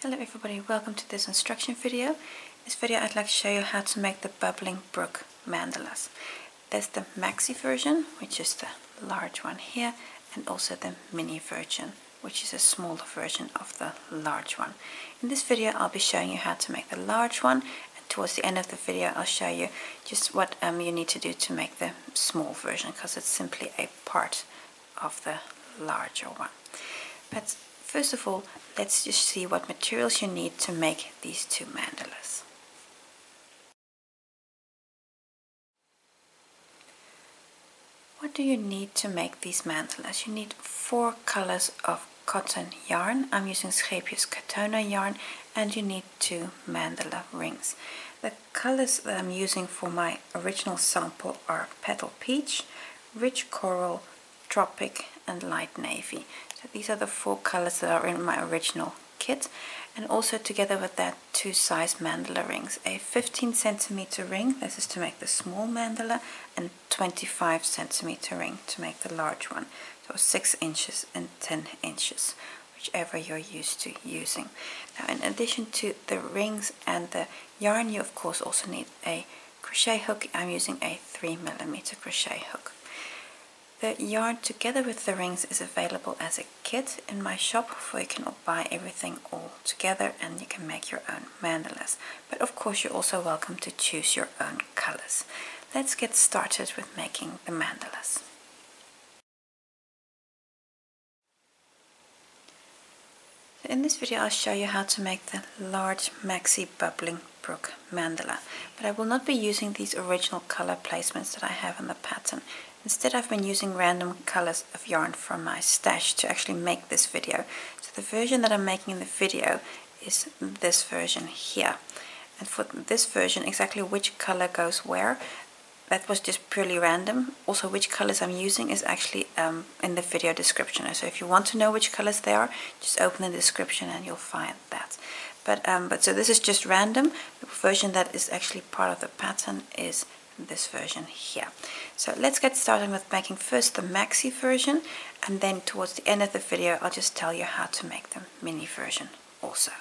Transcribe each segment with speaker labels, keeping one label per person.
Speaker 1: Hello everybody, welcome to this instruction video. In this video I'd like to show you how to make the bubbling brook mandalas. There's the maxi version, which is the large one here, and also the mini version, which is a smaller version of the large one. In this video I'll be showing you how to make the large one, and towards the end of the video I'll show you just what you need to do to make the small version, because it's simply a part of the larger one. But first of all, let's just see what materials you need to make these two mandalas. What do you need to make these mandalas? You need 4 colors of cotton yarn. I'm using Scheepjes Catona yarn, and you need 2 mandala rings. The colors that I'm using for my original sample are Petal Peach, Rich Coral, Tropic and Light Navy. So these are the 4 colors that are in my original kit, and also together with that 2 size mandala rings, a 15 centimeter ring, this is to make the small mandala, and 25 centimeter ring to make the large one. So 6 inches and 10 inches, whichever you're used to using. Now, in addition to the rings and the yarn, you of course also need a crochet hook. I'm using a 3mm crochet hook. The yarn together with the rings is available as a kit in my shop, where you can buy everything all together and you can make your own mandalas. But of course you're also welcome to choose your own colors. Let's get started with making the mandalas. In this video I'll show you how to make the large maxi bubbling brook mandala, but I will not be using these original color placements that I have on the pattern. Instead, I've been using random colors of yarn from my stash to actually make this video. So the version that I'm making in the video is this version here. And for this version, exactly which color goes where, that was just purely random. Also, which colors I'm using is actually in the video description. So if you want to know which colors they are, just open the description and you'll find that. But so this is just random. The version that is actually part of the pattern is this version here. So let's get started with making first the maxi version, and then towards the end of the video I'll just tell you how to make the mini version also.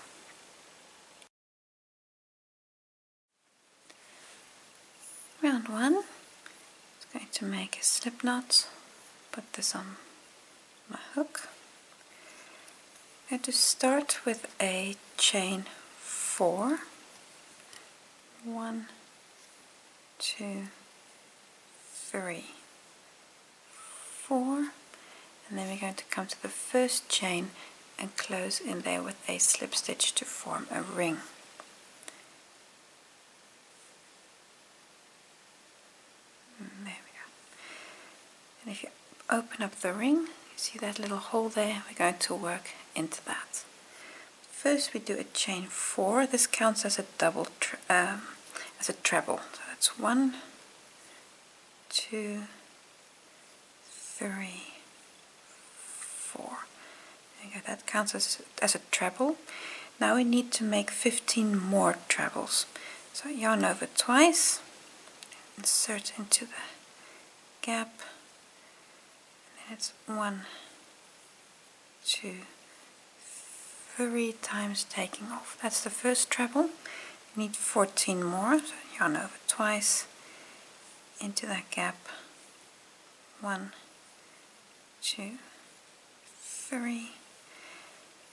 Speaker 1: Round 1, I'm going to make a slip knot, put this on my hook. I'm going to start with a chain 4, 1, 2, 3, 4, and then we're going to come to the first chain and close in there with a slip stitch to form a ring. And there we go. And if you open up the ring, you see that little hole there, we're going to work into that. First we do a chain 4. This counts as a double as a treble. So that's 1, 2, 3, 4. There you go. That counts as a treble. Now we need to make 15 more trebles. So yarn over twice, insert into the gap, and then it's 1, 2, 3 times taking off. That's the first treble. You need 14 more, so yarn over twice, into that gap, 1, 2, 3.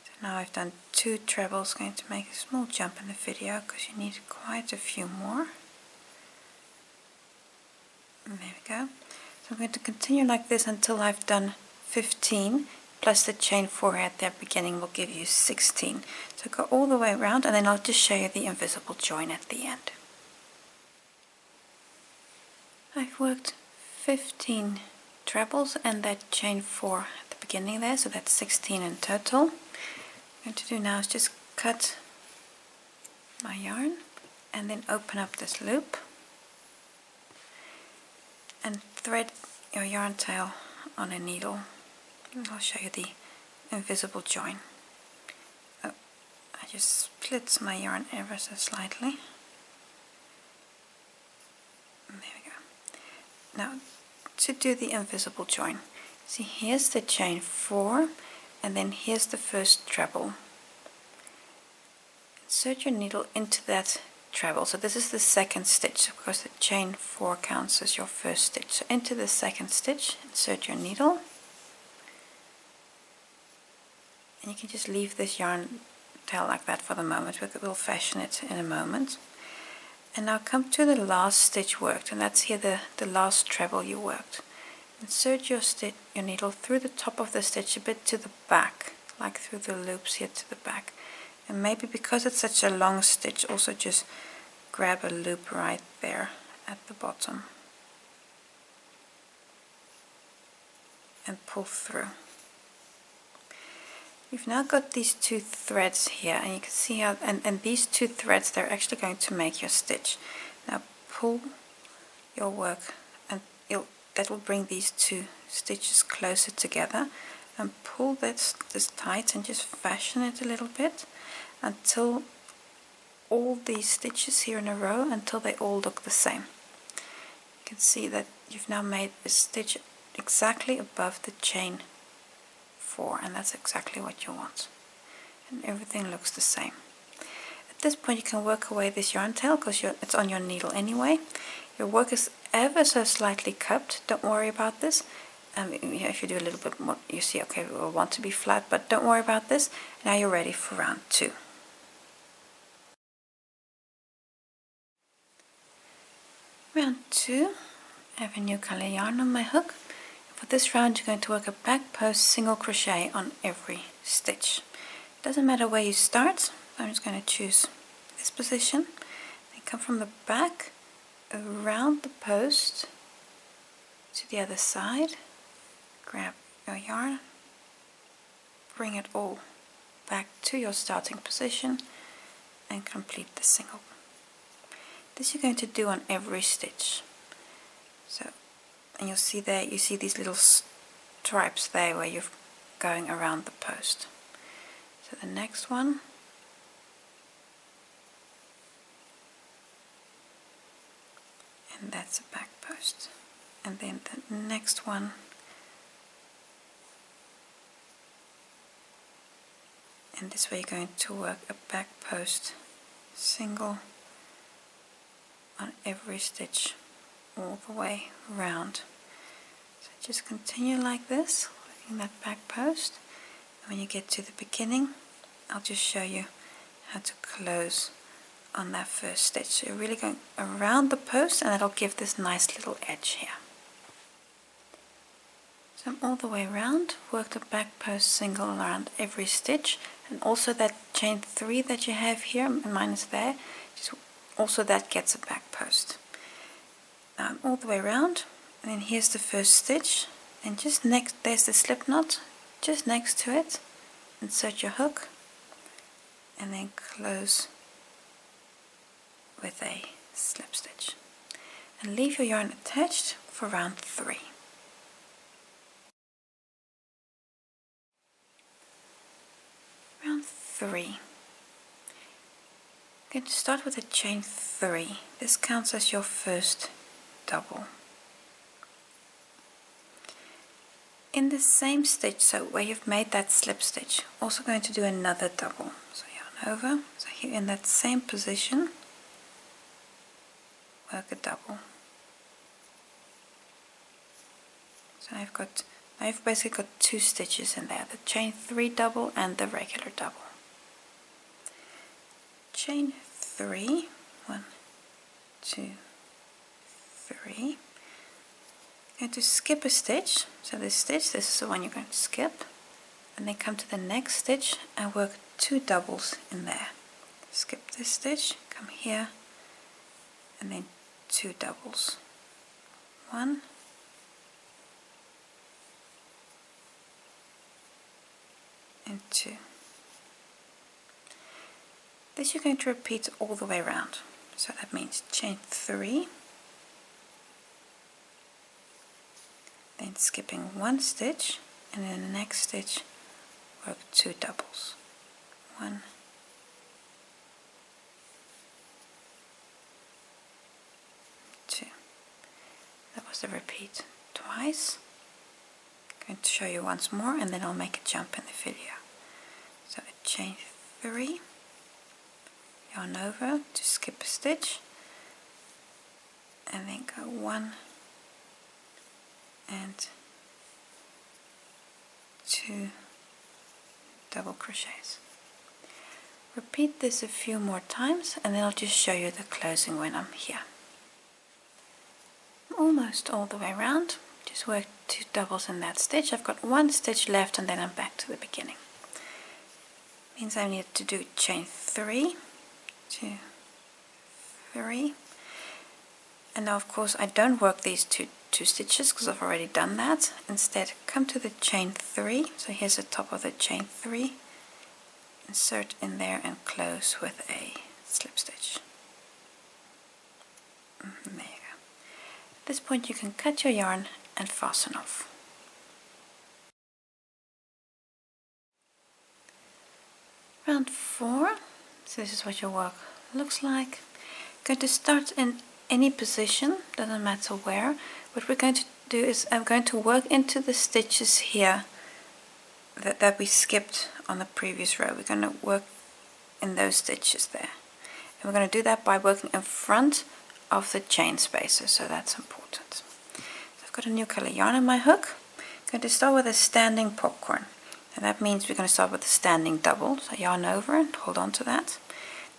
Speaker 1: So now I've done 2 trebles. Going to make a small jump in the video because you need quite a few more. And there we go. So I'm going to continue like this until I've done 15, plus the chain 4 at the beginning will give you 16. So go all the way around, and then I'll just show you the invisible join at the end. I've worked 15 trebles and that chain 4 at the beginning there, so that's 16 in total. What I'm going to do now is just cut my yarn and then open up this loop and thread your yarn tail on a needle. And I'll show you the invisible join. Oh, I just split my yarn ever so slightly. And there we go. Now to do the invisible join, see, here's the chain 4, and then here's the first treble. insert your needle into that treble. So this is the second stitch because the chain 4 counts as your first stitch. So into the second stitch, insert your needle, and you can just leave this yarn tail like that for the moment. We'll fashion it in a moment. And now come to the last stitch worked, and that's here the last treble you worked. Insert your needle through the top of the stitch a bit to the back, like through the loops here to the back. And maybe because it's such a long stitch, also just grab a loop right there at the bottom and pull through. You've now got these 2 threads here, and you can see how, and these 2 threads, they're actually going to make your stitch. Now pull your work, and that will bring these 2 stitches closer together, and pull this tight and just fashion it a little bit until all these stitches here in a row, until they all look the same. You can see that you've now made a stitch exactly above the chain 4, and that's exactly what you want, and everything looks the same. At this point you can work away this yarn tail because it's on your needle anyway. Your work is ever so slightly cupped, don't worry about this. If you do a little bit more, you see, okay, we'll want to be flat, but don't worry about this. Now you're ready for round 2. Round 2, I have a new color yarn on my hook. For this round you're going to work a back post single crochet on every stitch. Doesn't matter where you start. I'm just going to choose this position. Then come from the back around the post to the other side. Grab your yarn, bring it all back to your starting position, and complete the single. This you're going to do on every stitch. And you'll see there, you see these little stripes there where you're going around the post. So the next one, and that's a back post. And then the next one, and this way you're going to work a back post single on every stitch all the way around. So just continue like this, working that back post. And when you get to the beginning, I'll just show you how to close on that first stitch. So you're really going around the post, and that'll give this nice little edge here. So I'm all the way around, work the back post single around every stitch, and also that chain 3 that you have here, and mine is there, just also that gets a back post. All the way around, and then here's the first stitch, and just next, there's the slip knot, just next to it, insert your hook, and then close with a slip stitch, and leave your yarn attached for round 3. Round 3. I'm going to start with a chain 3. This counts as your first double. In the same stitch, so where you've made that slip stitch, also going to do another double. So yarn over, so here in that same position, work a double. So I've basically got 2 stitches in there, the chain 3 double and the regular double. Chain 3, 1, 2, 3. You're going to skip a stitch, so this is the one you're going to skip, and then come to the next stitch and work 2 doubles in there. Skip this stitch, come here, and then 2 doubles. 1, and 2. This you're going to repeat all the way around. So that means chain 3, then skipping 1 stitch, and in the next stitch work 2 doubles. 1, 2. That was the repeat twice. I'm going to show you once more, and then I'll make a jump in the video. So a chain 3, yarn over to skip a stitch, and then go 1 and 2 double crochets. Repeat this a few more times and then I'll just show you the closing when I'm here. Almost all the way around. Just work 2 doubles in that stitch. I've got 1 stitch left and then I'm back to the beginning. Means I need to do chain 3, 2, 3, and now of course I don't work these two stitches because I've already done that. Instead, come to the chain 3. So here's the top of the chain 3. Insert in there and close with a slip stitch. There you go. At this point you can cut your yarn and fasten off. Round 4. So this is what your work looks like. Going to start in any position, doesn't matter where. What we're going to do is I'm going to work into the stitches here that we skipped on the previous row. We're going to work in those stitches there. And we're going to do that by working in front of the chain spacer, so that's important. So I've got a new color yarn in my hook. I'm going to start with a standing popcorn. And that means we're going to start with a standing double. So yarn over and hold on to that.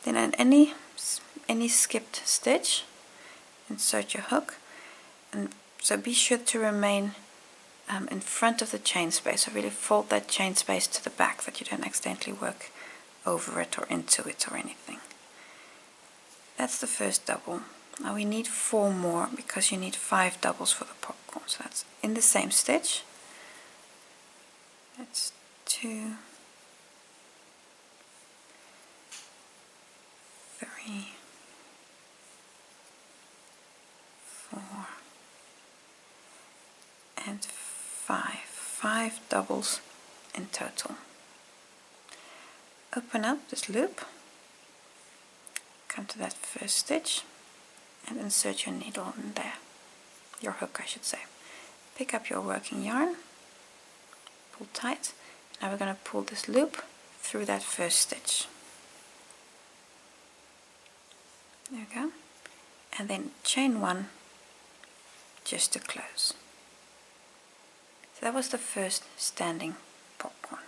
Speaker 1: Then in any skipped stitch, insert your hook. And so be sure to remain in front of the chain space. So really fold that chain space to the back, that you don't accidentally work over it or into it or anything. That's the first double. Now we need 4 more because you need 5 doubles for the popcorn. So that's in the same stitch. That's 2, 3, 4, and 5 doubles in total. Open up this loop, come to that first stitch and insert your needle in there, your hook I should say. Pick up your working yarn, pull tight. Now we're going to pull this loop through that first stitch. There we go. And then chain 1 just to close. So that was the first standing popcorn.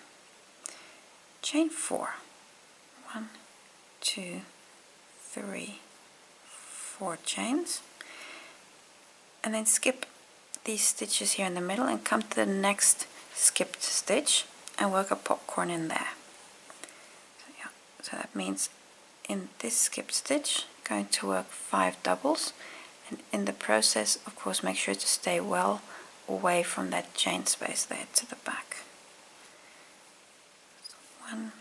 Speaker 1: Chain 4. 1, 2, 3, 4 chains. And then skip these stitches here in the middle and come to the next skipped stitch and work a popcorn in there. So that means in this skipped stitch, going to work 5 doubles, and in the process, of course, make sure to stay well away from that chain space there to the back. So 1,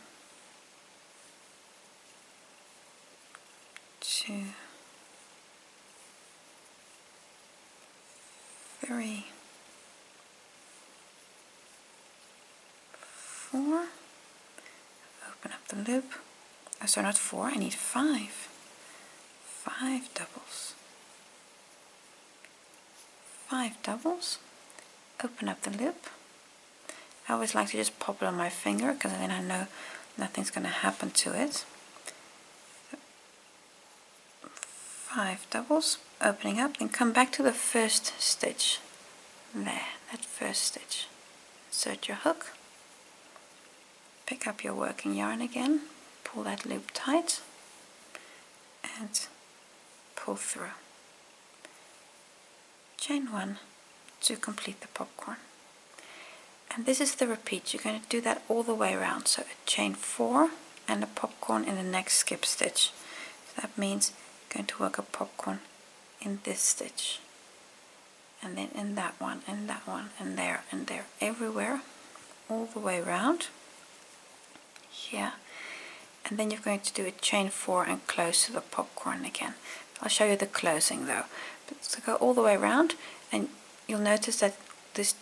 Speaker 1: 2, 3, 4, open up the loop, oh sorry, not 4, I need 5 doubles, 5 doubles, open up the loop. I always like to just pop it on my finger because then I know nothing's going to happen to it. So 5 doubles, opening up, then come back to the first stitch, there, that first stitch, insert your hook. Pick up your working yarn again, pull that loop tight and pull through. Chain 1 to complete the popcorn. And this is the repeat. You're going to do that all the way around. So a chain 4 and a popcorn in the next skip stitch. So that means you're going to work a popcorn in this stitch. And then in that one, and that one, and there, everywhere, all the way around. Here, and then you're going to do a chain 4 and close to the popcorn again. I'll show you the closing though. But so go all the way around, and you'll notice that this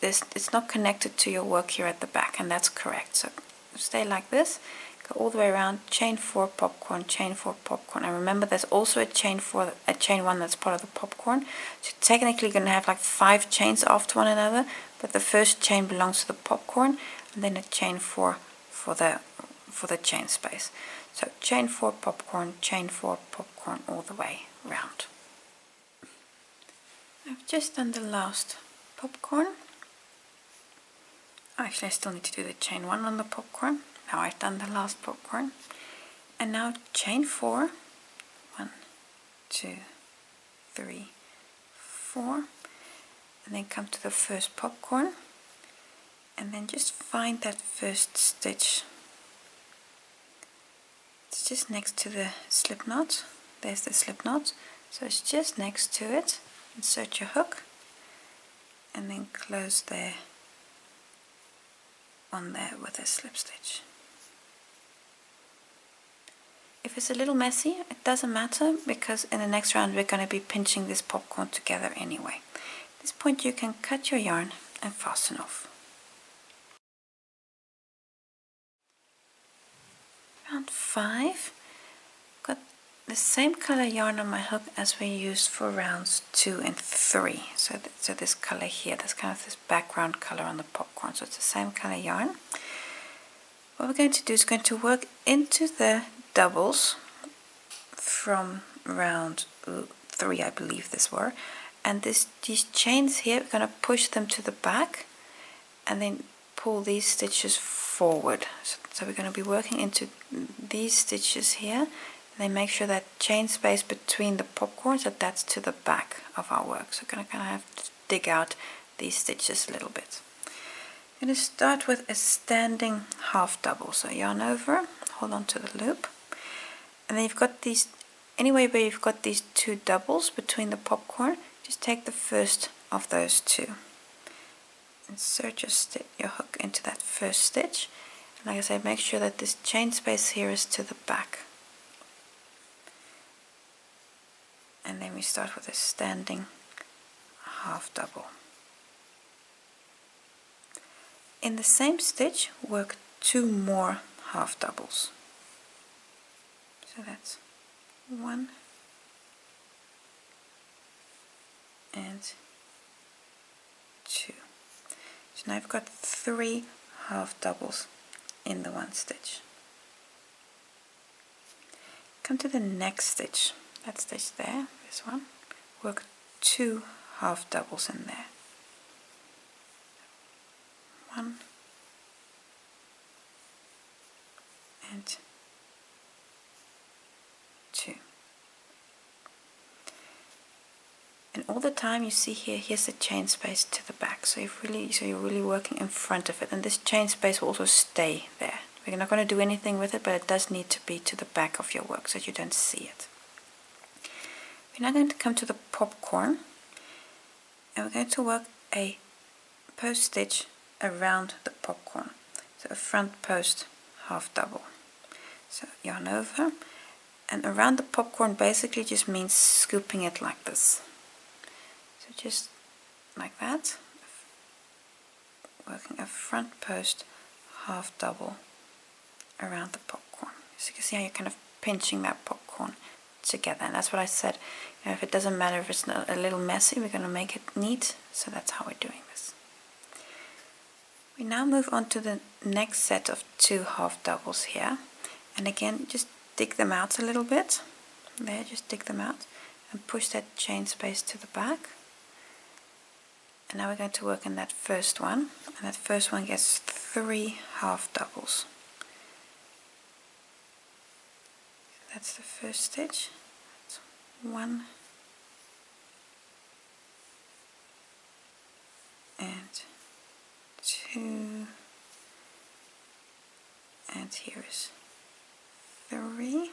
Speaker 1: it's not connected to your work here at the back, and that's correct. So stay like this, go all the way around, chain 4 popcorn, chain 4 popcorn, and remember there's also a chain 1 that's part of the popcorn. So technically you're going to have like 5 chains after one another, but the first chain belongs to the popcorn, and then a chain 4 for the for the chain space. So chain 4 popcorn, chain 4 popcorn all the way round. I've just done the last popcorn. Actually, I still need to do the chain 1 on the popcorn. Now I've done the last popcorn. And now chain 4. 1, 2, 3, 4. And then come to the first popcorn. And then just find that first stitch. It's just next to the slip knot. There's the slip knot. So it's just next to it. Insert your hook. And then close there. On there with a slip stitch. If it's a little messy, it doesn't matter, because in the next round we're going to be pinching this popcorn together anyway. At this point you can cut your yarn and fasten off. Round 5, got the same color yarn on my hook as we used for rounds 2 and 3. So this color here, that's kind of this background color on the popcorn, so it's the same color yarn. What we're going to do is going to work into the doubles from round 3, I believe this were, and these chains here, we're going to push them to the back and then pull these stitches forward. So we're going to be working into these stitches here, and then make sure that chain space between the popcorns, that's to the back of our work. So we're going to kind of have to dig out these stitches a little bit. I'm going to start with a standing half double. So yarn over, hold on to the loop, and then you've got these, anyway where you've got these 2 doubles between the popcorn, just take the first of those 2. Insert your hook into that first stitch. And like I said, make sure that this chain space here is to the back. And then we start with a standing half double. In the same stitch, work 2 more half doubles. So that's 1 and 2. So now I've got 3 half doubles in the one stitch. Come to the next stitch, that stitch there, this one, work 2 half doubles in there. 1 and 2. And all the time you see here's the chain space to the back, so you're really working in front of it, and this chain space will also stay there. We're not going to do anything with it, but it does need to be to the back of your work so that you don't see it. We're now going to come to the popcorn, and we're going to work a post stitch around the popcorn, so a front post half double. So yarn over, and around the popcorn basically just means scooping it like this. So just like that, working a front post half double around the popcorn. So you can see how you're kind of pinching that popcorn together, and that's what I said, if it doesn't matter if it's a little messy, we're going to make it neat, so that's how we're doing this. We now move on to the next set of 2 half doubles here, and again just dig them out a little bit. There, just dig them out and push that chain space to the back. And now we're going to work in that first one, and that first one gets 3 half doubles. That's the first stitch. That's 1 and 2, and here is 3,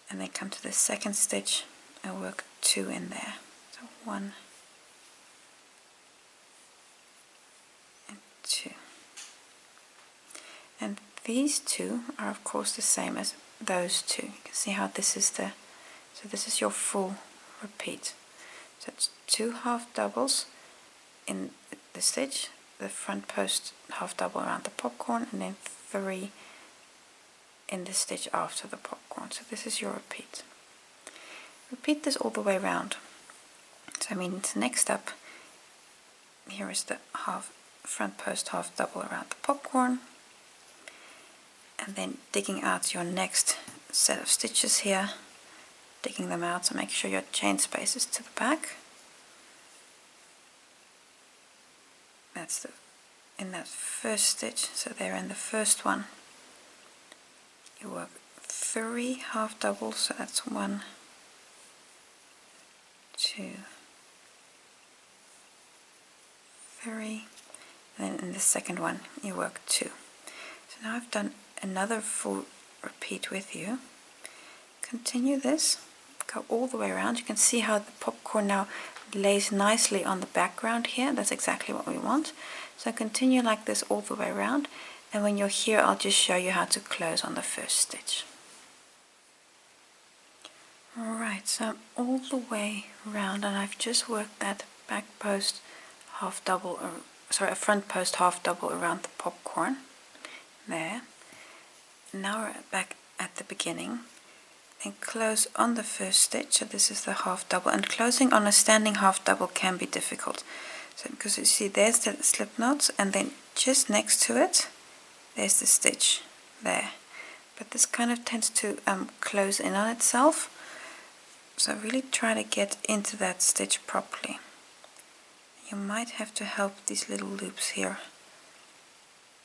Speaker 1: and then come to the second stitch and work 2 in there. So 1 and 2, and these 2 are of course the same as those 2. You can see how this is this is your full repeat. So it's 2 half doubles in the stitch, the front post half double around the popcorn, and then 3 in the stitch after the popcorn. So this is your repeat. Repeat this all the way around. So I mean, next up, here is the front post half double around the popcorn, and then digging out your next set of stitches here, digging them out, so make sure your chain space is to the back. That's in that first stitch, so there in the first one you work 3 half doubles, so that's 1, 2, 3, and then in the second one you work 2. So now I've done another full repeat with you. Continue this, go all the way around. You can see how the popcorn now lays nicely on the background here. That's exactly what we want. So continue like this all the way around, and when you're here I'll just show you how to close on the first stitch. Alright, so I'm all the way around and I've just worked that back post half double, a front post half double around the popcorn there. Now we're back at the beginning and close on the first stitch. So this is the half double, and closing on a standing half double can be difficult. So because you see there's the slip knot, and then just next to it there's the stitch there, but this kind of tends to close in on itself, so really try to get into that stitch properly. You might have to help these little loops here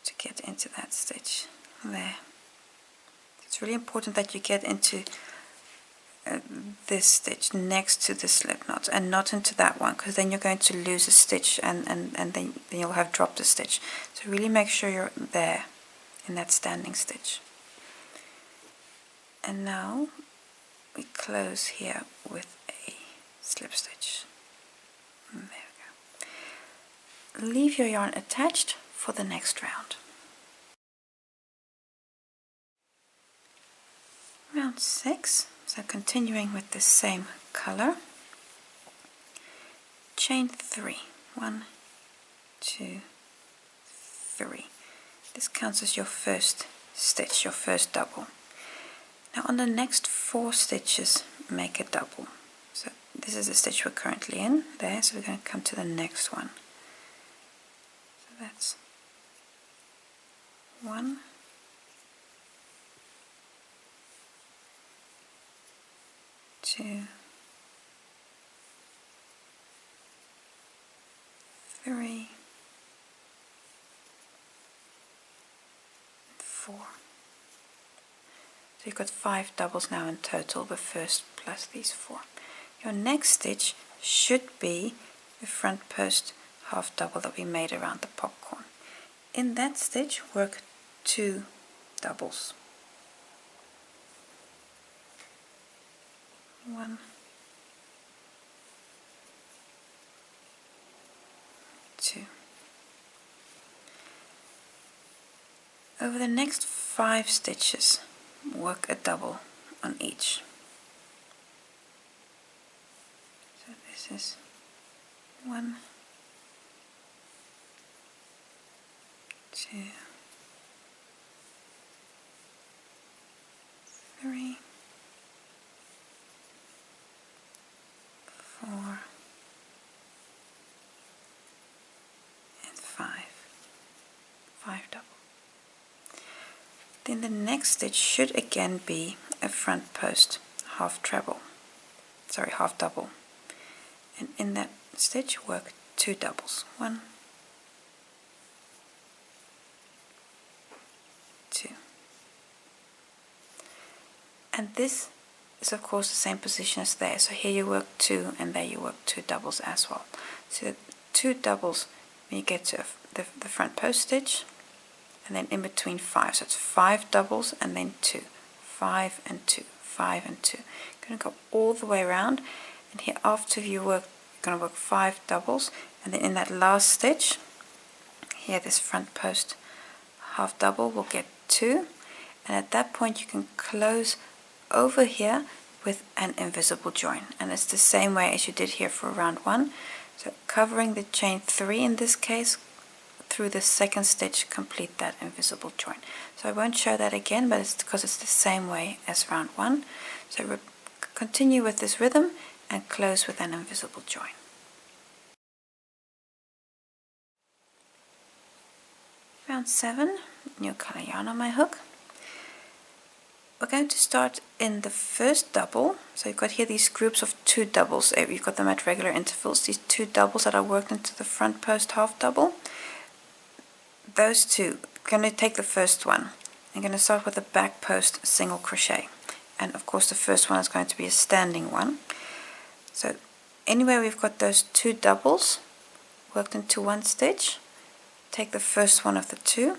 Speaker 1: to get into that stitch there. It's really important that you get into this stitch next to the slip knot and not into that one, because then you're going to lose a stitch and then you'll have dropped a stitch. So really make sure you're there in that standing stitch. And now we close here with a slip stitch. And there we go. Leave your yarn attached for the next round. Round 6, so continuing with the same color. Chain 3, 1, 2, 3. This counts as your first stitch, your first double. Now on the next 4 stitches make a double. So this is the stitch we're currently in there, so we're going to come to the next one. So that's 1, 2, 3, 4. So you've got 5 doubles now in total, the first plus these 4. Your next stitch should be the front post half double that we made around the popcorn. In that stitch work 2 doubles. 1, 2. Over the next 5 stitches work a double on each. So this is 1, 2, 3, 4, and 5. 5 double. Then the next stitch should again be a front post half double, and in that stitch work 2 doubles. 1, 2, and this is of course the same position as there. So here you work 2 and there you work 2 doubles as well. So 2 doubles when you get to the front post stitch, and then in between 5. So it's 5 doubles and then 2, 5 and 2, 5 and 2. You're going to go all the way around, and here after you work, you're going to work 5 doubles, and then in that last stitch, here this front post half double will get 2, and at that point you can close over here with an invisible join, and it's the same way as you did here for round 1. So covering the chain 3 in this case, through the second stitch complete that invisible join. So I won't show that again, but it's because it's the same way as round 1. So continue with this rhythm and close with an invisible join. Round 7, new color yarn on my hook. we're going to start in the first double. So you've got here these groups of 2 doubles. You've got them at regular intervals. These 2 doubles that are worked into the front post half double. Those 2, I'm going to take the first one. I'm going to start with a back post single crochet. And of course the first one is going to be a standing one. So anywhere we've got those 2 doubles worked into one stitch, take the first one of the 2,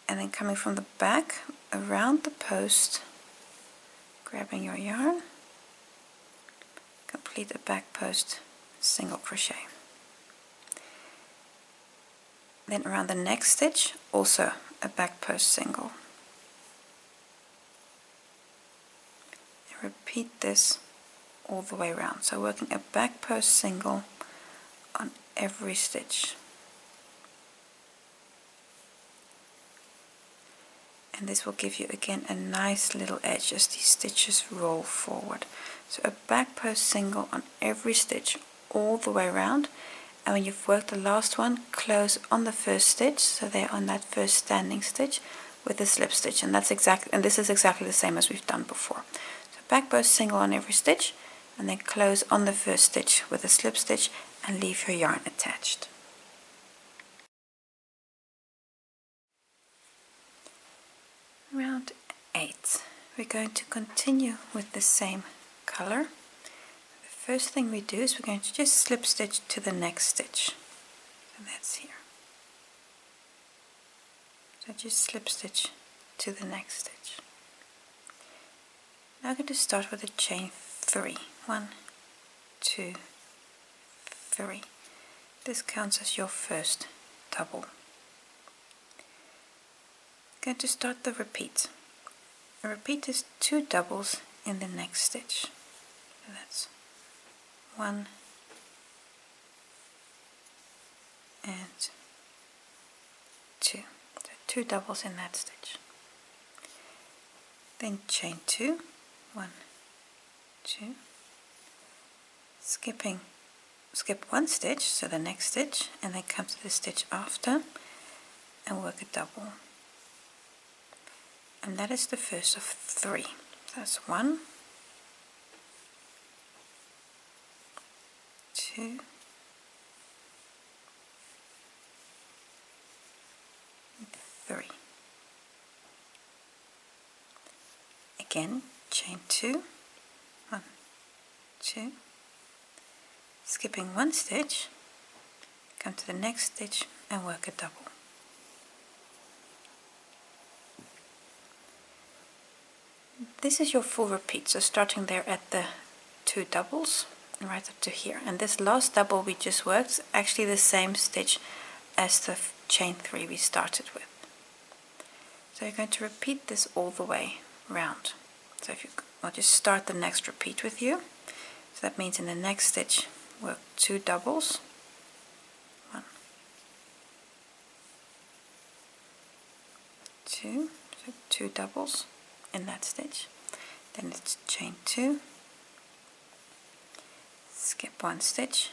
Speaker 1: and then coming from the back around the post, grabbing your yarn, complete a back post single crochet. Then around the next stitch, also a back post single. And repeat this all the way around. So working a back post single on every stitch. And this will give you again a nice little edge as these stitches roll forward. So a back post single on every stitch all the way around, and when you've worked the last one, close on the first stitch, so they're on that first standing stitch with a slip stitch, and this is exactly the same as we've done before. So back post single on every stitch, and then close on the first stitch with a slip stitch and leave your yarn attached. Round 8, we're going to continue with the same color. The first thing we do is we're going to just slip stitch to the next stitch, and that's here. So just slip stitch to the next stitch. Now I'm going to start with a chain 3. 1, 2, 3. This counts as your first double. Going to start the repeat. A repeat is 2 doubles in the next stitch. So that's 1 and 2. So 2 doubles in that stitch. Then chain 2. 1, 2. Skip 1 stitch, so the next stitch, and then come to the stitch after and work a double. And that is the first of 3. So that's 1, 2, 3. Again, chain 2, 1, 2. Skipping 1 stitch, come to the next stitch and work a double. This is your full repeat, so starting there at the 2 doubles right up to here, and this last double we just worked is actually the same stitch as the chain 3 we started with. So you're going to repeat this all the way round. So I'll just start the next repeat with you. So that means in the next stitch work 2 doubles, 1, 2, so 2 doubles in that stitch. Then it's chain 2, skip 1 stitch,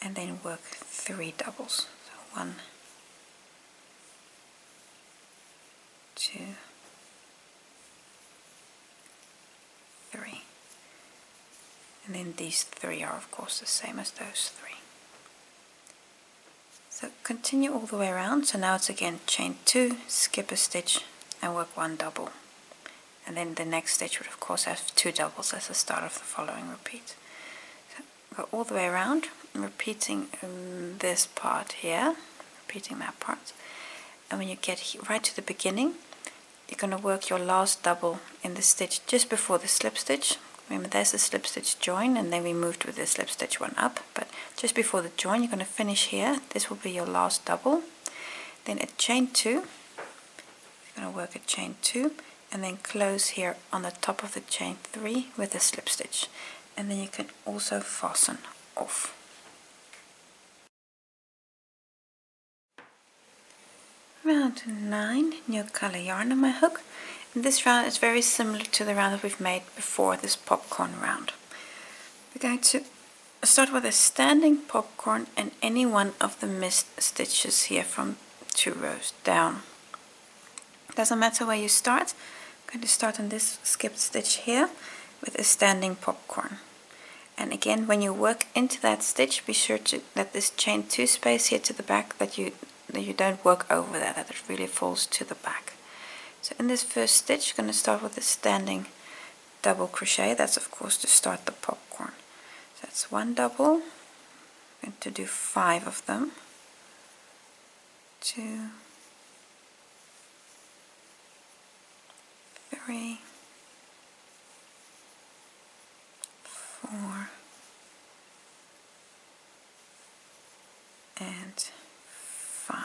Speaker 1: and then work 3 doubles. So 1, 2, 3. And then these 3 are of course the same as those 3. So continue all the way around. So now it's again chain 2, skip a stitch and work 1 double. And then the next stitch would of course have 2 doubles as the start of the following repeat. So go all the way around, repeating this part here, repeating that part. And when you get right to the beginning, you're going to work your last double in the stitch just before the slip stitch. Remember, there's a slip stitch join, and then we moved with the slip stitch one up, but just before the join you're going to finish here. This will be your last double. Then a chain 2, you're going to work a chain 2 and then close here on the top of the chain 3 with a slip stitch, and then you can also fasten off. Round 9, new color yarn on my hook. And this round is very similar to the round that we've made before, this popcorn round. We're going to start with a standing popcorn and any one of the missed stitches here from 2 rows down. Doesn't matter where you start. I'm going to start on this skipped stitch here with a standing popcorn. And again, when you work into that stitch, be sure to let this chain 2 space here to the back, that you don't work over that it really falls to the back. So in this first stitch, you're going to start with a standing double crochet. That's of course to start the popcorn. So that's 1 double. I'm going to do 5 of them. 2, 3, 4, and 5.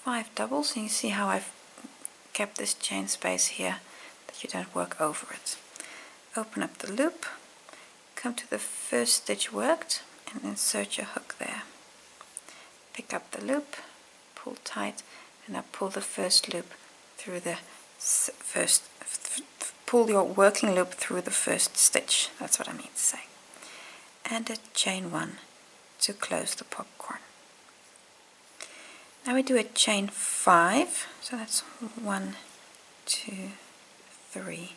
Speaker 1: 5 doubles, and you see how I've kept this chain space here that you don't work over it. Open up the loop, come to the first stitch worked, and insert your hook there. Pick up the loop, pull tight, and now pull the first loop through the pull your working loop through the first stitch. That's what I mean to say. And a chain 1 to close the popcorn. Now we do a chain 5, so that's 1, 2, 3,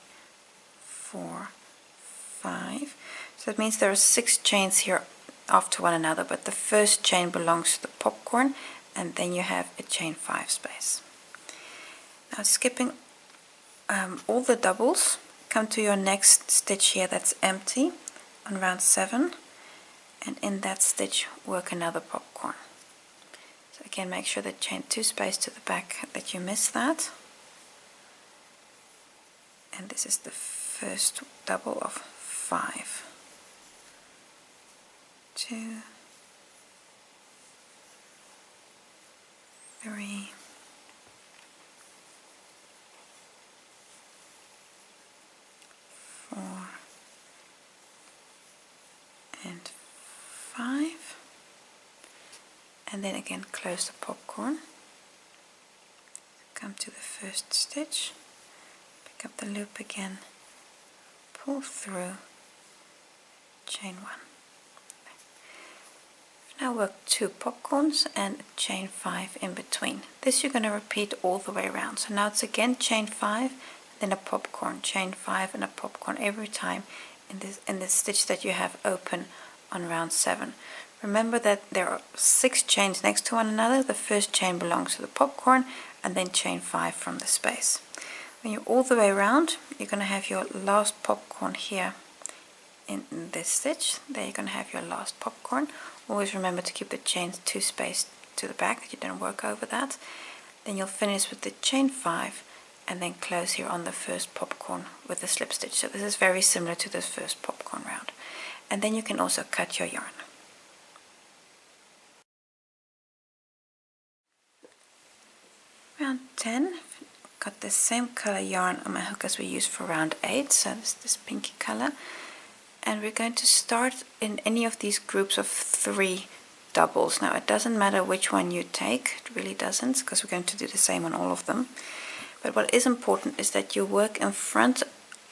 Speaker 1: 4, 5. So that means there are 6 chains here after one another, but the first chain belongs to the popcorn, and then you have a chain 5 space. Now skipping all the doubles, come to your next stitch here that's empty on round 7, and in that stitch work another popcorn. So again, make sure that chain 2 space to the back, that you miss that. And this is the first double of 5. 2, 3, 4, and 5. And then again close the popcorn. Come to the first stitch, pick up the loop again, pull through, chain 1. Now work 2 popcorns and chain 5 in between. This you're going to repeat all the way around. So now it's again chain 5, then a popcorn, chain 5 and a popcorn every time in this stitch that you have open on round 7. Remember that there are 6 chains next to one another. The first chain belongs to the popcorn, and then chain 5 from the space. When you're all the way around, you're going to have your last popcorn here in this stitch. There you're going to have your last popcorn. Always remember to keep the chains 2 space to the back, that you don't work over that. Then you'll finish with the chain 5 and then close here on the first popcorn with the slip stitch. So this is very similar to this first popcorn round. And then you can also cut your yarn. Round 10, got the same color yarn on my hook as we used for round 8, so this pinky color. And we're going to start in any of these groups of 3 doubles. Now it doesn't matter which one you take, it really doesn't, because we're going to do the same on all of them. But what is important is that you work in front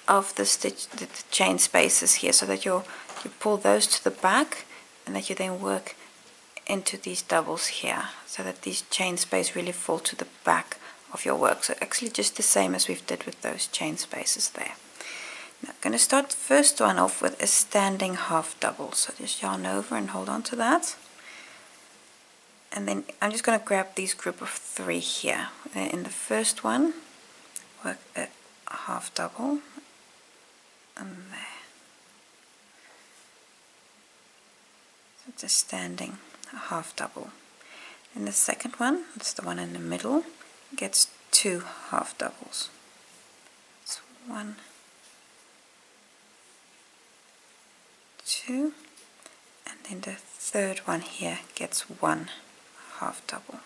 Speaker 1: of the stitch, the chain spaces here, so that you pull those to the back, and that you then work into these doubles here, so that these chain spaces really fall to the back of your work. So actually just the same as we've did with those chain spaces there. Now I'm going to start the first one off with a standing half double. So just yarn over and hold on to that. And then I'm just going to grab these group of 3 here. In the first one, work a half double, and there. So it's a standing half double. In the second one, it's the one in the middle, gets 2 half doubles. It's 1, 2, and then the third one here gets 1 half double.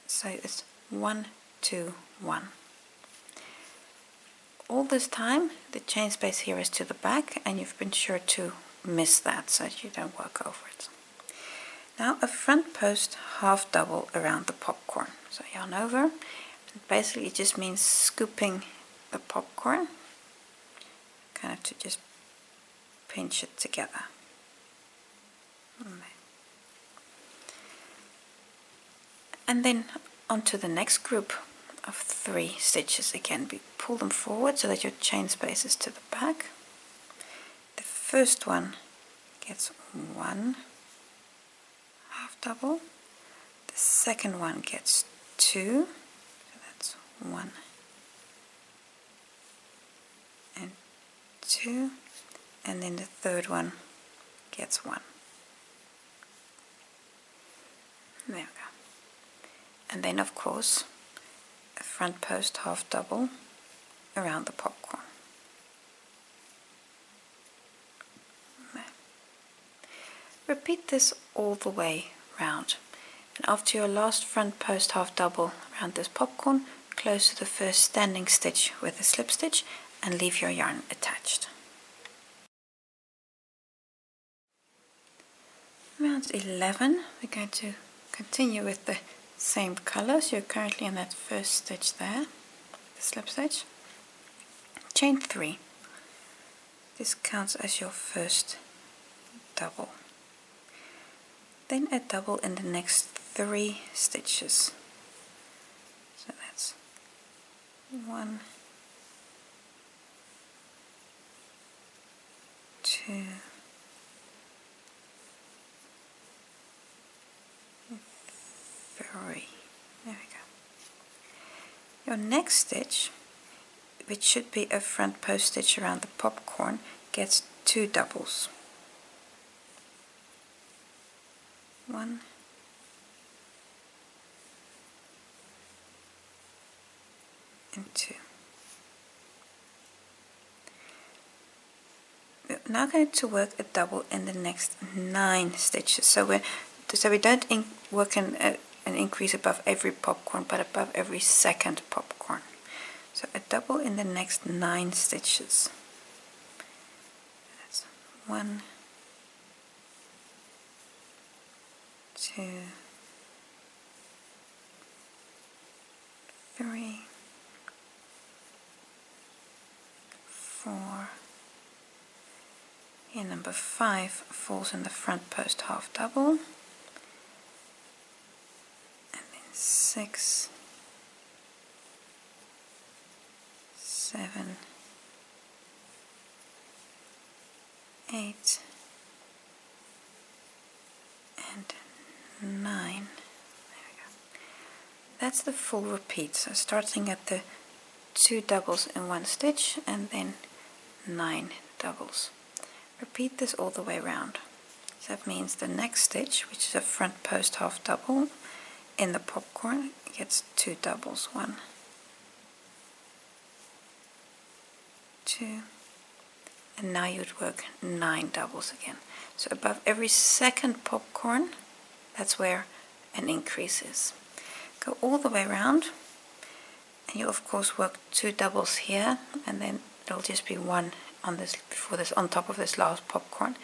Speaker 1: So it's 1, 2, 1. All this time the chain space here is to the back, and you've been sure to miss that so that you don't work over it. Now a front post half double around the popcorn. So yarn over. Basically it just means scooping the popcorn, kind of to just pinch it together. And then onto the next group of 3 stitches. Again, pull them forward so that your chain space is to the back. The first one gets 1 half double, the second one gets 2, so that's 1 and 2, and then the third one gets 1. There we go. And then of course a front post half double around the popcorn. There. Repeat this all the way round, and after your last front post half double around this popcorn, close to the first standing stitch with a slip stitch and leave your yarn attached. Round 11, we're going to continue with the same colors. You're currently in that first stitch there, the slip stitch. Chain 3. This counts as your first double. Then a double in the next 3 stitches. So that's 1, 2, 3. There we go. Your next stitch, which should be a front post stitch around the popcorn, gets 2 doubles. 1 and 2. We're now going to work a double in the next 9 stitches. So we don't work an increase above every popcorn, but above every second popcorn. So a double in the next 9 stitches. That's 1, 2, 3, 4. Here number 5 falls in the front post half double, and then 6, 7, 8 and 9. There we go. That's the full repeat. So starting at the 2 doubles in 1 stitch and then 9 doubles. Repeat this all the way around. So that means the next stitch, which is a front post half double in the popcorn, gets 2 doubles. 1, 2, and now you'd work 9 doubles again. So above every second popcorn, that's where an increase is. Go all the way around, and you'll of course work 2 doubles here, and then it'll just be 1 on this on top of this last popcorn,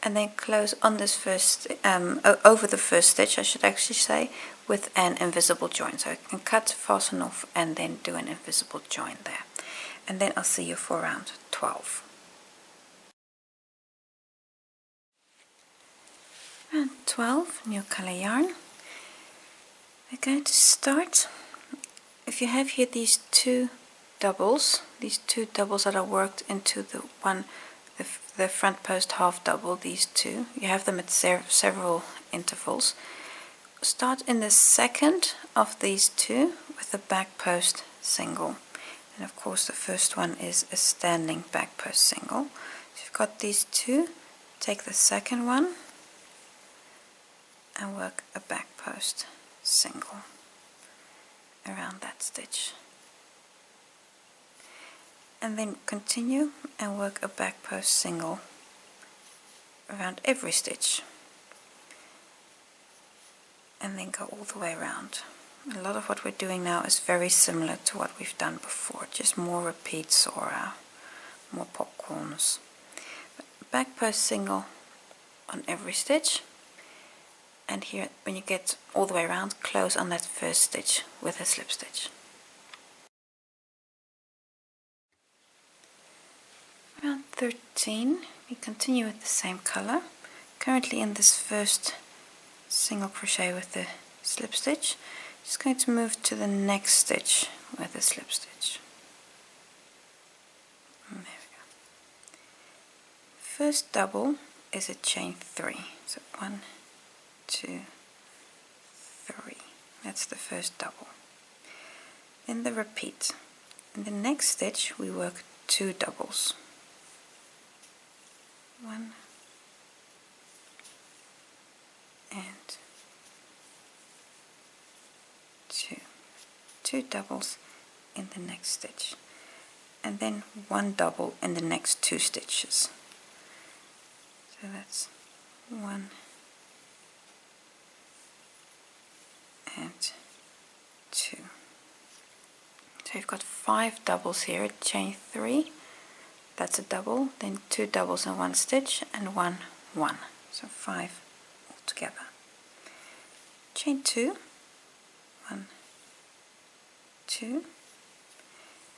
Speaker 1: and then close on this first over the first stitch, I should actually say, with an invisible join. So you can cut, fasten off, and then do an invisible join there. And then I'll see you for round 12. Round 12, new color yarn. We're going to start, if you have here these 2 doubles, that are worked into the front post half double, these 2, you have them at several intervals. Start in the second of these 2 with a back post single, and of course the first one is a standing back post single. So you've got these 2, take the second one and work a back post single around that stitch, and then continue and work a back post single around every stitch, and then go all the way around. A lot of what we're doing now is very similar to what we've done before, just more repeats or more popcorns. Back post single on every stitch, and here when you get all the way around, close on that first stitch with a slip stitch. Round 13, we continue with the same color. Currently in this first single crochet with the slip stitch, Just going to move to the next stitch with a slip stitch. And there we go. First double is a chain 3. So 1, 2, 3. That's the first double. Then the repeat. In the next stitch we work 2 doubles. 1 and 2. 2 doubles in the next stitch. And then 1 double in the next 2 stitches. So that's 1 and 2. So you've got 5 doubles here, chain 3, that's a double, then 2 doubles in 1 stitch and 1, 1. So 5 altogether. Chain 2, 1, 2,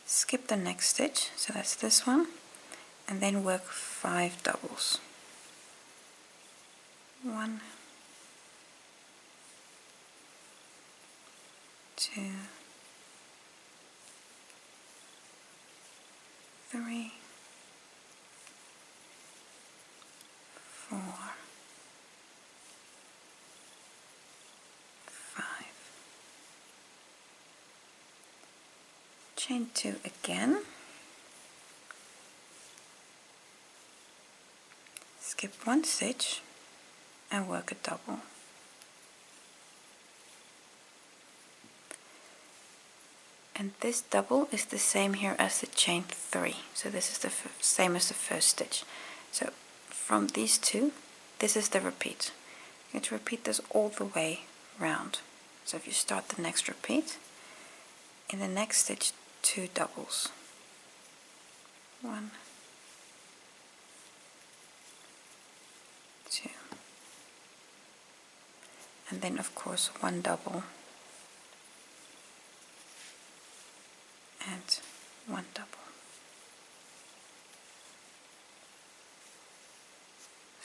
Speaker 1: skip the next stitch, so that's this one, and then work 5 doubles. 1, 2, 3, 4, 5. Chain 2 again. Skip 1 stitch and work a double. And this double is the same here as the chain 3. So this is the same as the first stitch. So from these two, this is the repeat. You have to repeat this all the way round. So if you start the next repeat, in the next stitch 2 doubles. 1, 2. And then of course 1 double and 1 double.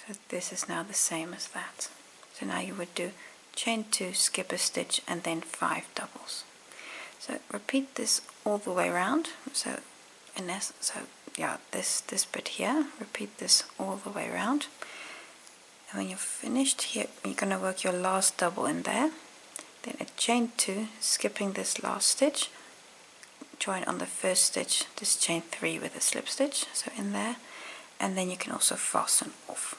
Speaker 1: So this is now the same as that. So now you would do chain 2, skip a stitch, and then 5 doubles. So repeat this all the way around. So in essence, so yeah, this bit here, repeat this all the way around. And when you're finished here, you're going to work your last double in there. Then a chain 2, skipping this last stitch, join on the first stitch this chain 3 with a slip stitch, so in there, and then you can also fasten off.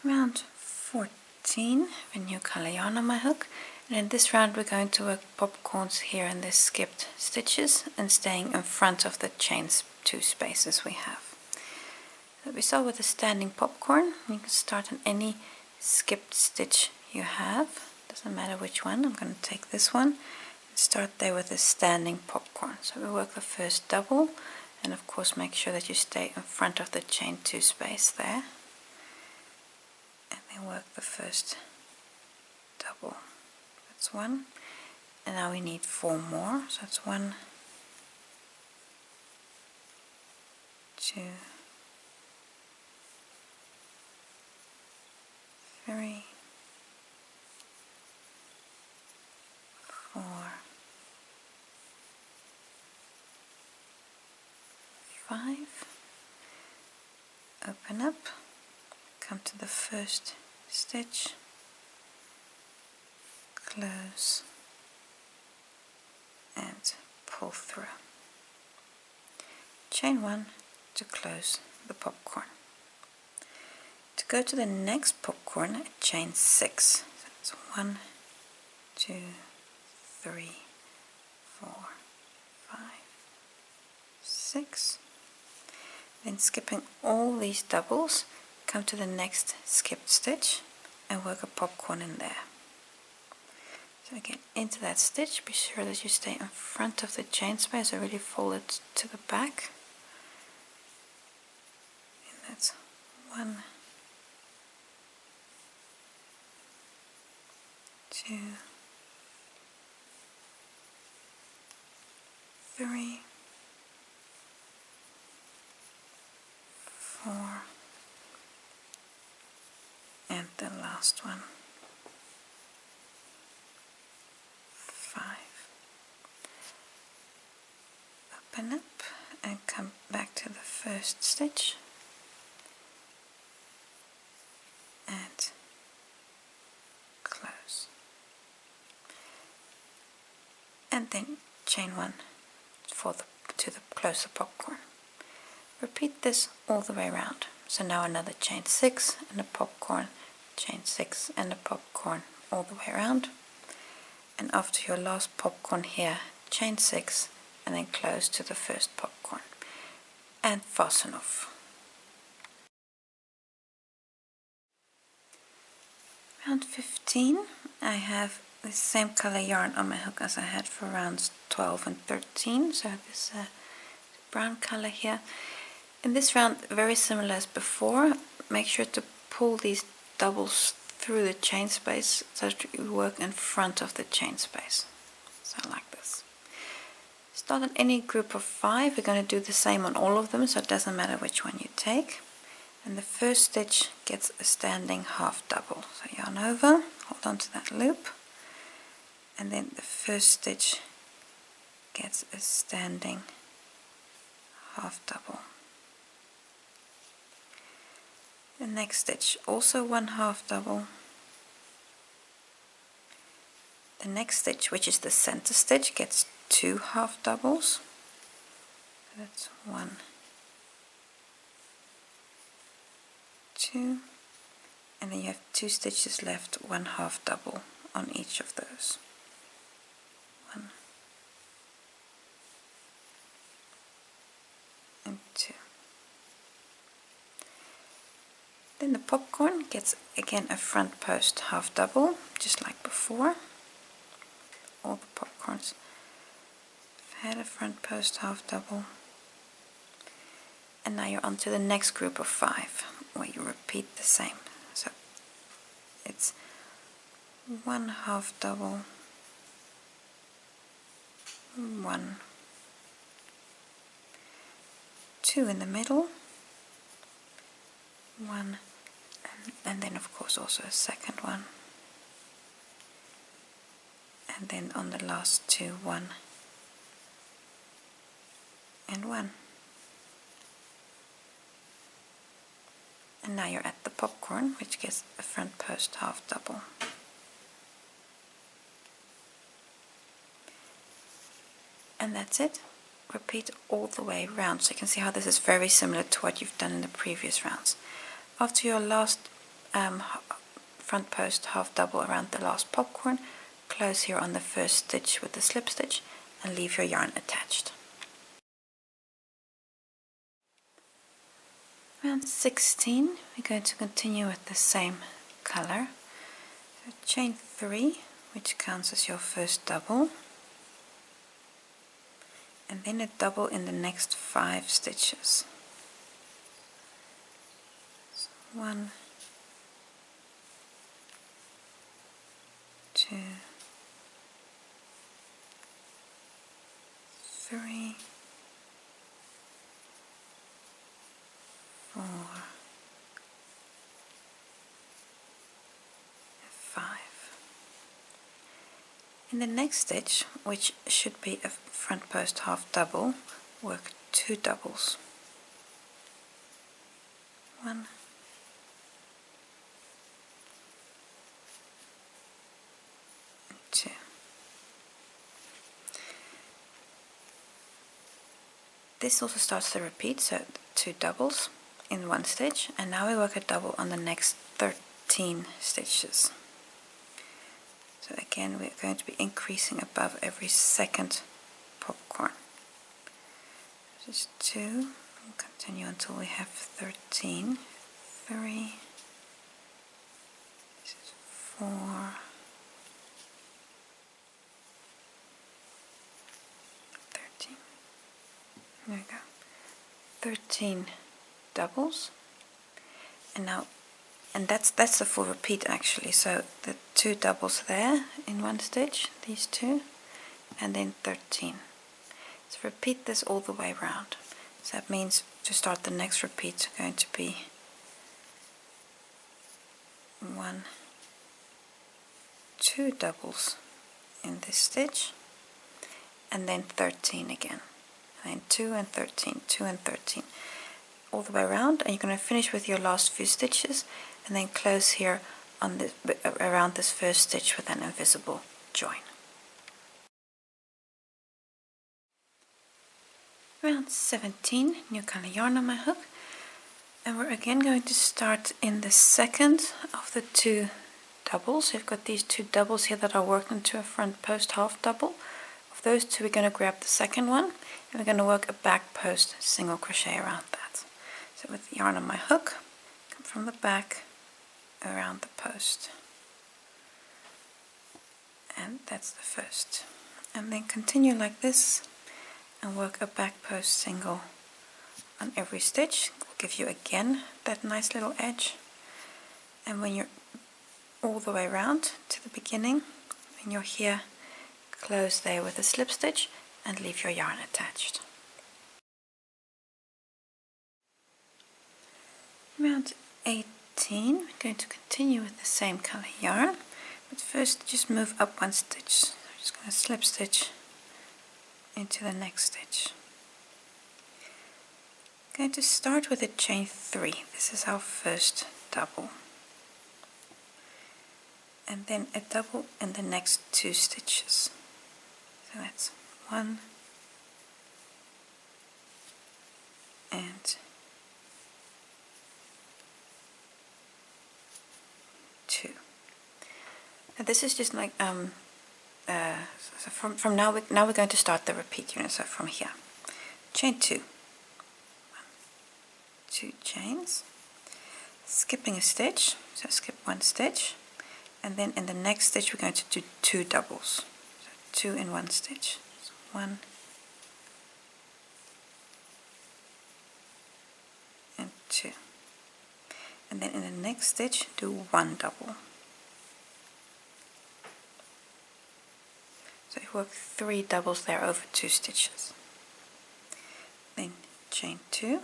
Speaker 1: Round 14, a new color yarn on my hook, and in this round we're going to work popcorns here in the skipped stitches and staying in front of the chain 2 spaces we have. So we start with a standing popcorn. You can start on any skipped stitch you have. Doesn't matter which one. I'm going to take this one and start there with a standing popcorn. So we work the first double, and of course make sure that you stay in front of the chain 2 space there, and then work the first double. That's 1, and now we need 4 more. So it's 1, 2, 3, 4, 5. Open up, come to the first stitch, close, and pull through. Chain 1 to close the popcorn. To go to the next popcorn, chain 6. So it's 1, 2, 3, 4, 5, 6. Then skipping all these doubles, come to the next skipped stitch and work a popcorn in there. So again, into that stitch, be sure that you stay in front of the chain space, so really fold it to the back. And that's 1, 2, 3, 4, and the last one. 5. Open up and come back to the first stitch and close, and then chain 1 to close the popcorn. Repeat this all the way around. So now another chain 6 and a popcorn, chain 6 and a popcorn all the way around, and after your last popcorn here, chain 6 and then close to the first popcorn and fasten off. Round 15, I have the same color yarn on my hook as I had for rounds 12 and 13, so this brown color here. In this round, very similar as before, make sure to pull these doubles through the chain space so that you work in front of the chain space, so like this. Start on any group of 5, we're going to do the same on all of them, so it doesn't matter which one you take. And the first stitch gets a standing half double, so yarn over, hold on to that loop, and then the first stitch gets a standing half double. The next stitch also 1 half double. The next stitch, which is the center stitch, gets 2 half doubles. That's 1, 2, and then you have 2 stitches left, 1 half double on each of those. 1 and 2. Then the popcorn gets again a front post half double, just like before. All the popcorns have had a front post half double. And now you're on to the next group of 5, where you repeat the same. So it's 1 half double, 1, 2 in the middle, 1, and then of course also a second one, and then on the last 2, 1 and 1. And now you're at the popcorn, which gets a front post half double. And that's it. Repeat all the way around, so you can see how this is very similar to what you've done in the previous rounds. After your last front post half double around the last popcorn, close here on the first stitch with the slip stitch and leave your yarn attached. Round 16, we're going to continue with the same color. So chain 3, which counts as your first double, and then a double in the next 5 stitches. So 1, 2, 3, 4, 5. In the next stitch, which should be a front post half double, work 2 doubles. 1, 2. This also starts the repeat, so 2 doubles in 1 stitch, and now we work a double on the next 13 stitches. So again, we're going to be increasing above every second popcorn. This is 2, we'll continue until we have 13, 3, this is 4, 13, there we go, 13 doubles, and that's the full repeat actually, so the 2 doubles there in 1 stitch, these 2, and then 13. So repeat this all the way around. So that means to start the next repeat, it's going to be 1, 2 doubles in this stitch, and then 13 again, and then 2 and 13, 2 and 13, all the way around, and you're going to finish with your last few stitches and then close here on this, around this first stitch with an invisible join. Round 17, new color yarn on my hook, and we're again going to start in the second of the 2 doubles. So you've got these 2 doubles here that are worked into a front post half double. Of those 2, we're going to grab the second one, and we're going to work a back post single crochet around that. So with the yarn on my hook, come from the back around the post, and that's the first, and then continue like this and work a back post single on every stitch. Will give you again that nice little edge, and when you're all the way around to the beginning, when you're here, close there with a slip stitch and leave your yarn attached. Round 18, we're going to continue with the same color yarn, but first just move up 1 stitch. So I'm just going to slip stitch into the next stitch. I'm going to start with a chain 3. This is our first double, and then a double in the next 2 stitches. So that's 1 and 2. Now this is just like so from now we're going to start the repeat unit. So from here, chain 2, 1, 2 chains, skipping a stitch, so skip 1 stitch, and then in the next stitch we're going to do 2 doubles, so 2 in 1 stitch, so 1 and 2, and then in the next stitch do 1 double. So you work 3 doubles there over 2 stitches. Then chain 2,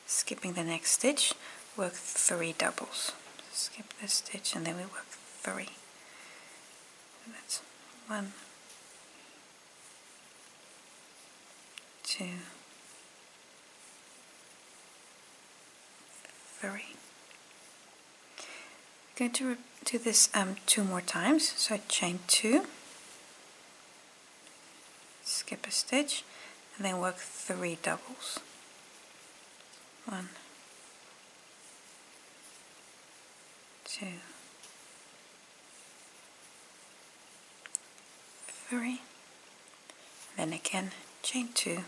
Speaker 1: skipping the next stitch, work 3 doubles. Skip this stitch and then we work 3. So that's 1, 2, 3. We're going to do this 2 more times. So chain 2, skip a stitch, and then work 3 doubles. 1, 2, 3. Then again chain 2,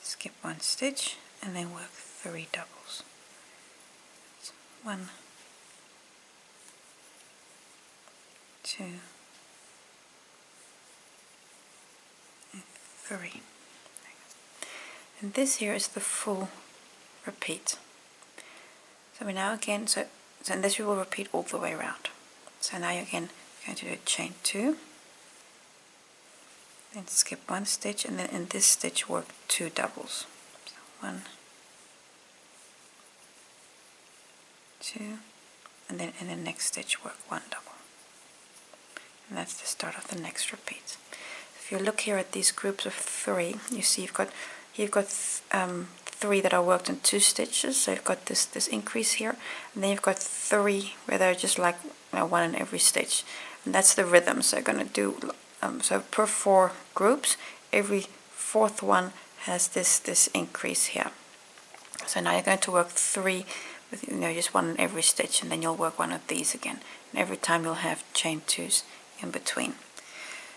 Speaker 1: skip 1 stitch, and then work 3 doubles. 1, 2, and 3. And this here is the full repeat. So we now again, so in this we will repeat all the way around. So now you're again going to do a chain 2, then skip 1 stitch, and then in this stitch work 2 doubles. So 1, 2, and then in the next stitch work 1 double. And that's the start of the next repeat. If you look here at these groups of 3, you see you've got 3 that are worked in 2 stitches. So you've got this increase here, and then you've got 3 where they're just like 1 in every stitch, and that's the rhythm. So you're going to do so per 4 groups, every 4th one has this increase here. So now you're going to work 3 with just 1 in every stitch, and then you'll work 1 of these again, and every time you'll have chain 2s in between.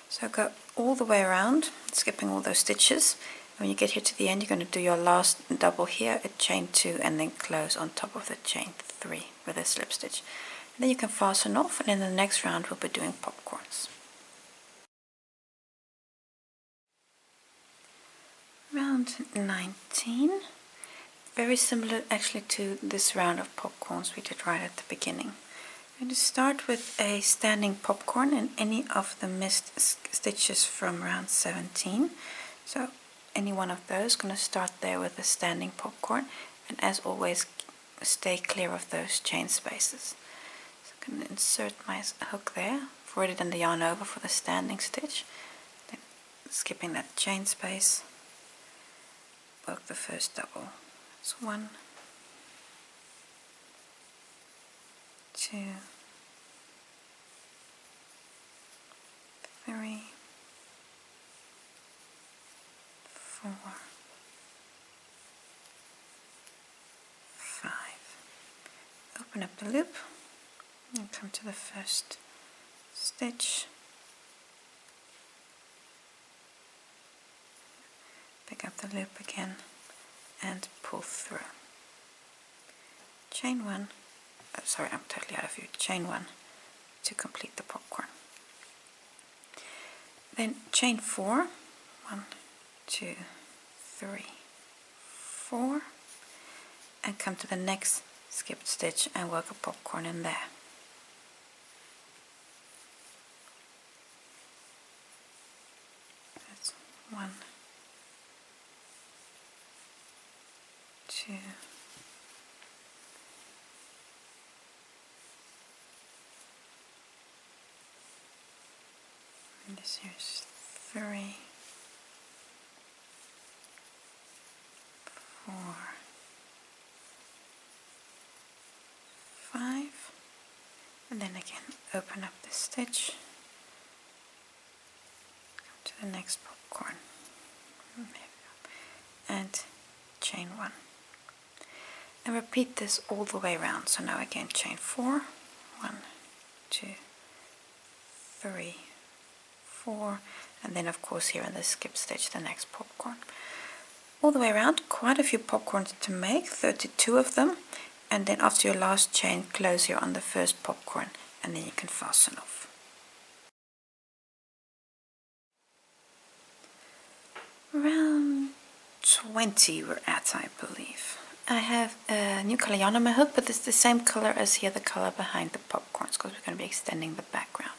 Speaker 1: So go all the way around, skipping all those stitches. When you get here to the end, you're going to do your last double here, a chain 2, and then close on top of the chain 3 with a slip stitch. And then you can fasten off, and in the next round we'll be doing popcorns. Round 19, very similar actually to this round of popcorns we did right at the beginning. I'm going to start with a standing popcorn in any of the missed stitches from round 17. So any one of those, going to start there with a standing popcorn, and as always stay clear of those chain spaces. So I'm going to insert my hook there, thread it in the yarn over for the standing stitch, then skipping that chain space, work the first double. It's 1, 2, 3, 4, 5. Open up the loop and come to the first stitch. Pick up the loop again and pull through. Chain 1. Sorry, I'm totally out of view. Chain 1 to complete the popcorn. Then chain 4. 1, 2, 3, 4, and come to the next skipped stitch and work a popcorn in there. That's 1, 2, and this here's 3, 4, 5, and then again open up the stitch, come to the next popcorn, there we go, and chain 1, and repeat this all the way around. So now again chain 4, 1, 2, 3, 4, and then of course here in the skip stitch the next popcorn. All the way around, quite a few popcorns to make, 32 of them, and then after your last chain close here on the first popcorn and then you can fasten off. Around 20 we're at, I believe. I have a new color yarn on my hook, but it's the same color as here, the color behind the popcorns, because we're going to be extending the background.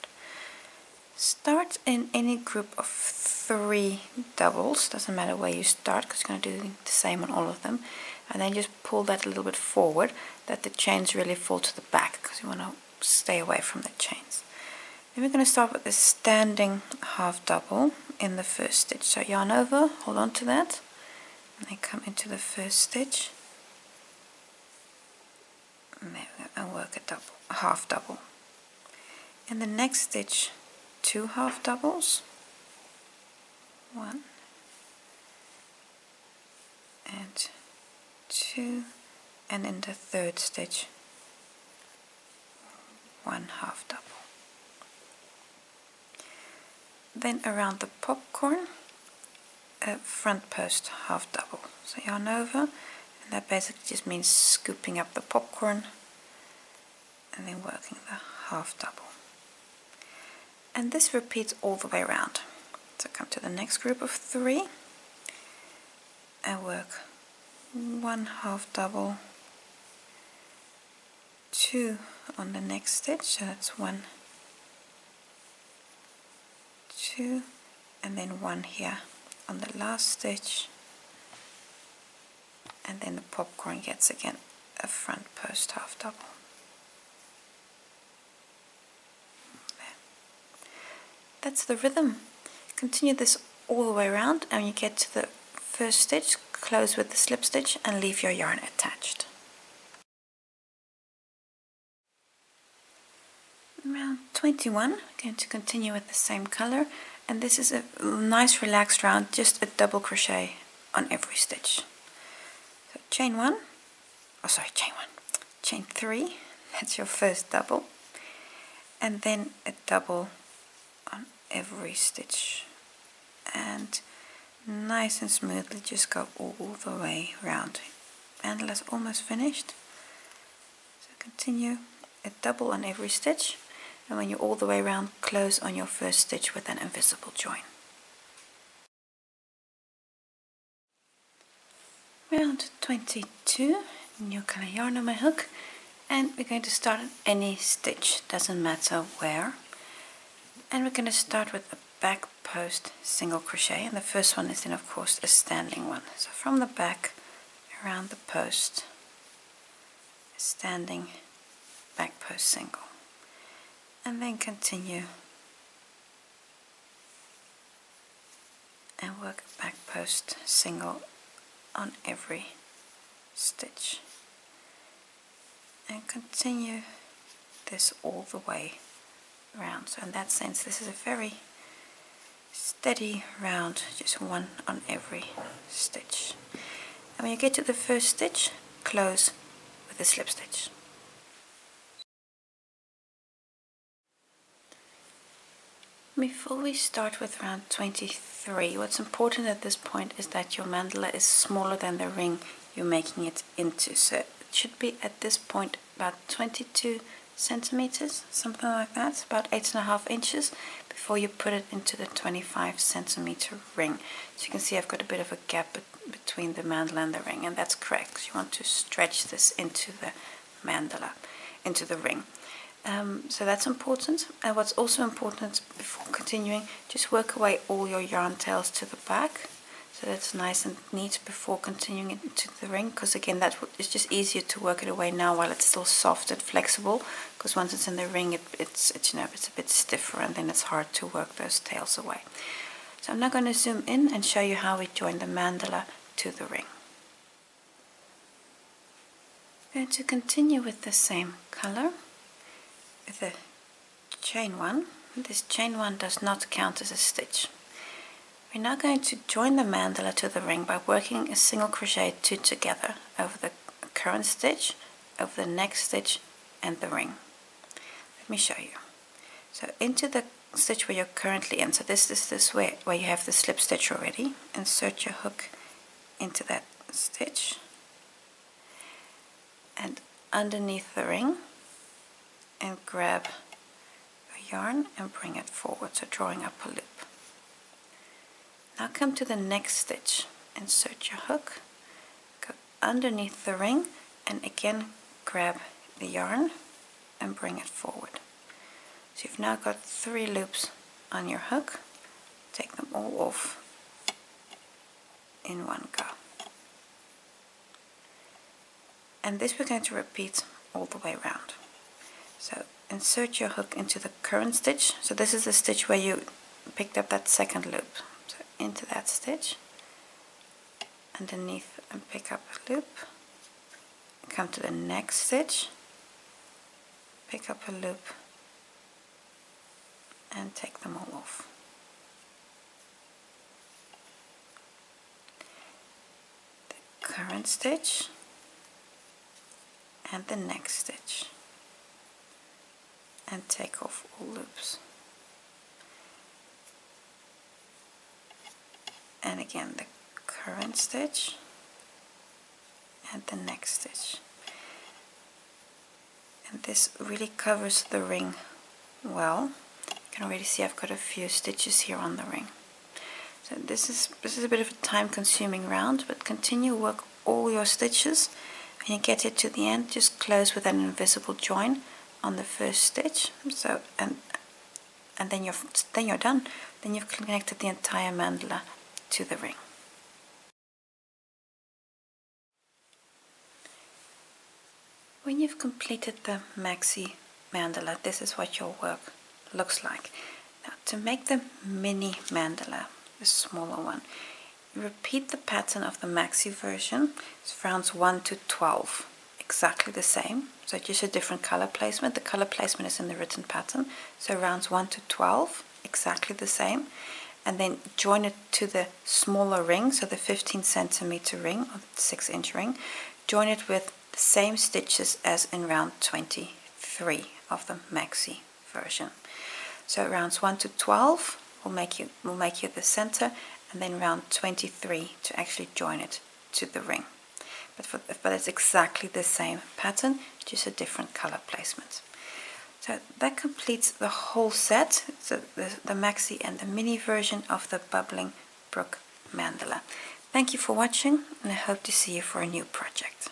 Speaker 1: Start in any group of 3 doubles, doesn't matter where you start because you're going to do the same on all of them, and then just pull that a little bit forward that the chains really fall to the back because you want to stay away from the chains. Then we're going to start with a standing half double in the first stitch. So yarn over, hold on to that, and then come into the first stitch, and there we go, and work a half double. In the next stitch 2 half doubles, 1 and 2, and in the third stitch 1 half double. Then around the popcorn, a front post half double. So yarn over, and that basically just means scooping up the popcorn and then working the half double. And this repeats all the way around. So come to the next group of 3 and work 1 half double, 2 on the next stitch, so that's 1, 2, and then 1 here on the last stitch, and then the popcorn gets again a front post half double. That's the rhythm. Continue this all the way around, and when you get to the first stitch, close with the slip stitch and leave your yarn attached. Round 21, we're going to continue with the same color, and this is a nice relaxed round, just a double crochet on every stitch. So chain 1, chain 3, that's your first double, and then a double on every stitch, and nice and smoothly just go all the way around. Mandala's almost finished, so continue a double on every stitch, and when you're all the way around, close on your first stitch with an invisible join. Round 22, new color yarn on my hook, and we're going to start at any stitch, doesn't matter where. And we're going to start with a back post single crochet, and the first one is then of course a standing one. So from the back around the post standing back post single, and then continue and work a back post single on every stitch, and continue this all the way around. So in that sense, this is a very steady round, just one on every stitch. And when you get to the first stitch, close with a slip stitch. Before we start with round 23, what's important at this point is that your mandala is smaller than the ring you're making it into. So it should be at this point about 22 centimeters, something like that, about 8.5 inches, before you put it into the 25 centimeter ring. So you can see I've got a bit of a gap between the mandala and the ring, and that's correct because you want to stretch this into the mandala, into the ring. So that's important. And what's also important before continuing, just work away all your yarn tails to the back, so that's nice and neat before continuing into the ring, because again it's just easier to work it away now while it's still soft and flexible, because once it's in the ring it's you know, it's a bit stiffer, and then it's hard to work those tails away. So I'm now going to zoom in and show you how we join the mandala to the ring. I'm going to continue with the same color with a chain one. This chain one does not count as a stitch. We're now going to join the mandala to the ring by working a single crochet 2 together over the current stitch, over the next stitch, and the ring. Let me show you. So into the stitch where you're currently in, so this is this way where you have the slip stitch already, insert your hook into that stitch, and underneath the ring, and grab a yarn and bring it forward, so drawing up a loop. Now come to the next stitch, insert your hook, go underneath the ring, and again grab the yarn and bring it forward. So you've now got 3 loops on your hook. Take them all off in one go. And this we're going to repeat all the way around. So insert your hook into the current stitch. So this is the stitch where you picked up that second loop. So into that stitch, underneath, and pick up a loop. Come to the next stitch, pick up a loop, and take them all off. The current stitch and the next stitch, and take off all loops. And again the current stitch and the next stitch. And this really covers the ring well. You can already see I've got a few stitches here on the ring. So this is a bit of a time consuming round, but continue work all your stitches. When you get it to the end, just close with an invisible join on the first stitch. So and then you're done. Then you've connected the entire mandala to the ring. When you've completed the maxi mandala, this is what your work looks like. Now to make the mini mandala, the smaller one, you repeat the pattern of the maxi version. It's rounds 1 to 12, exactly the same. So just a different color placement. The color placement is in the written pattern. So rounds 1 to 12, exactly the same. And then join it to the smaller ring, so the 15 centimeter ring or the 6-inch ring. Join it with the same stitches as in round 23 of the maxi version. So rounds 1 to 12 will make you the center, and then round 23 to actually join it to the ring. But it's exactly the same pattern, just a different color placement. So that completes the whole set, so the maxi and the mini version of the Bubbling Brook mandala. Thank you for watching, and I hope to see you for a new project.